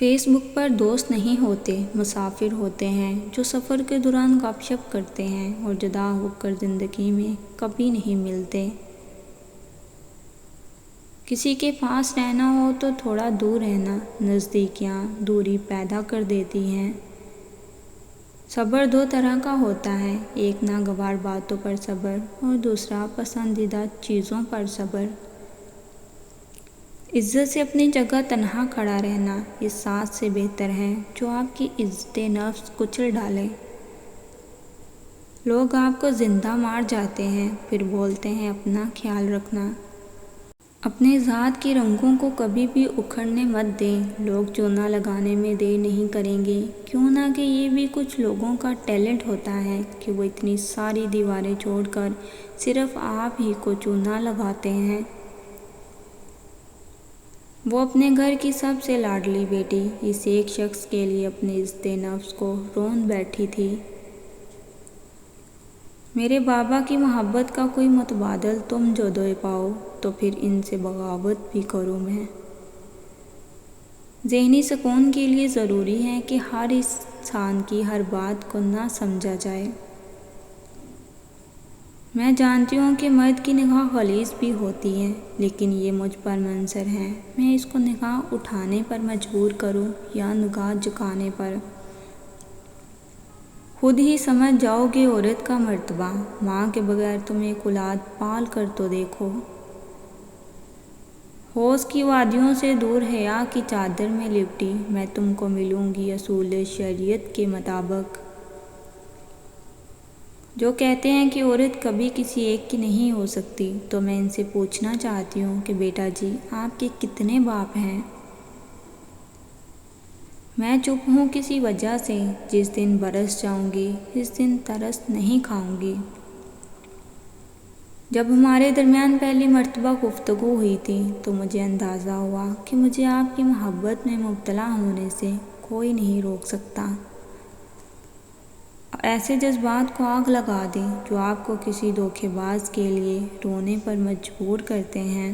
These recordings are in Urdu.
فیس بک پر دوست نہیں ہوتے، مسافر ہوتے ہیں جو سفر کے دوران گپ شپ کرتے ہیں اور جدا ہو کر زندگی میں کبھی نہیں ملتے۔ کسی کے پاس رہنا ہو تو تھوڑا دور رہنا، نزدیکیاں دوری پیدا کر دیتی ہیں۔ صبر دو طرح کا ہوتا ہے، ایک ناگوار باتوں پر صبر اور دوسرا پسندیدہ چیزوں پر صبر۔ عزت سے اپنی جگہ تنہا کھڑا رہنا اس ساتھ سے بہتر ہے جو آپ کی عزت نفس کچل ڈالے۔ لوگ آپ کو زندہ مار جاتے ہیں پھر بولتے ہیں اپنا خیال رکھنا۔ اپنے ذات کی رنگوں کو کبھی بھی اکھڑنے مت دیں، لوگ چونا لگانے میں دیر نہیں کریں گے، کیوں نہ کہ یہ بھی کچھ لوگوں کا ٹیلنٹ ہوتا ہے کہ وہ اتنی ساری دیواریں چھوڑ کر صرف آپ ہی کو چونا لگاتے ہیں۔ وہ اپنے گھر کی سب سے لاڈلی بیٹی اس ایک شخص کے لیے اپنی عزت نفس کو رون بیٹھی تھی۔ میرے بابا کی محبت کا کوئی متبادل تم جو دے پاؤ تو پھر ان سے بغاوت بھی کروں میں۔ ذہنی سکون کے لیے ضروری ہے کہ ہر انسان کی ہر بات کو نہ سمجھا جائے۔ میں جانتی ہوں کہ مرد کی نگاہ غلیظ بھی ہوتی ہے، لیکن یہ مجھ پر منحصر ہے، میں اس کو نگاہ اٹھانے پر مجبور کروں یا نگاہ جھکانے پر۔ خود ہی سمجھ جاؤ گے عورت کا مرتبہ، ماں کے بغیر تم ایک اولاد پال کر تو دیکھو۔ حوض کی وادیوں سے دور حیا کی چادر میں لپٹی میں تم کو ملوں گی اصول شریعت کے مطابق۔ جو کہتے ہیں کہ عورت کبھی کسی ایک کی نہیں ہو سکتی، تو میں ان سے پوچھنا چاہتی ہوں کہ بیٹا جی آپ کے کتنے باپ ہیں؟ میں چپ ہوں کسی وجہ سے، جس دن برس جاؤں گی اس دن ترس نہیں کھاؤں گی۔ جب ہمارے درمیان پہلی مرتبہ گفتگو ہوئی تھی تو مجھے اندازہ ہوا کہ مجھے آپ کی محبت میں مبتلا ہونے سے کوئی نہیں روک سکتا۔ ایسے جذبات کو آگ لگا دیں جو آپ کو کسی دھوکے باز کے لیے رونے پر مجبور کرتے ہیں۔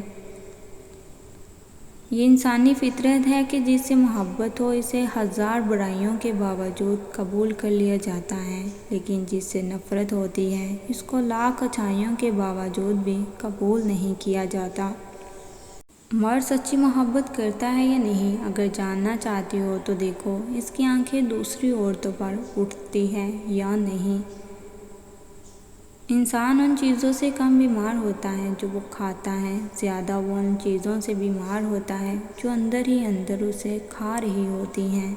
یہ انسانی فطرت ہے کہ جس سے محبت ہو اسے ہزار برائیوں کے باوجود قبول کر لیا جاتا ہے، لیکن جس سے نفرت ہوتی ہے اس کو لاکھ اچھائیوں کے باوجود بھی قبول نہیں کیا جاتا۔ مرد سچی محبت کرتا ہے یا نہیں، اگر جاننا چاہتی ہو تو دیکھو اس کی آنکھیں دوسری عورتوں پر اٹھتی ہیں یا نہیں۔ انسان ان چیزوں سے کم بیمار ہوتا ہے جو وہ کھاتا ہے، زیادہ وہ ان چیزوں سے بیمار ہوتا ہے جو اندر ہی اندر اسے کھا رہی ہوتی ہیں۔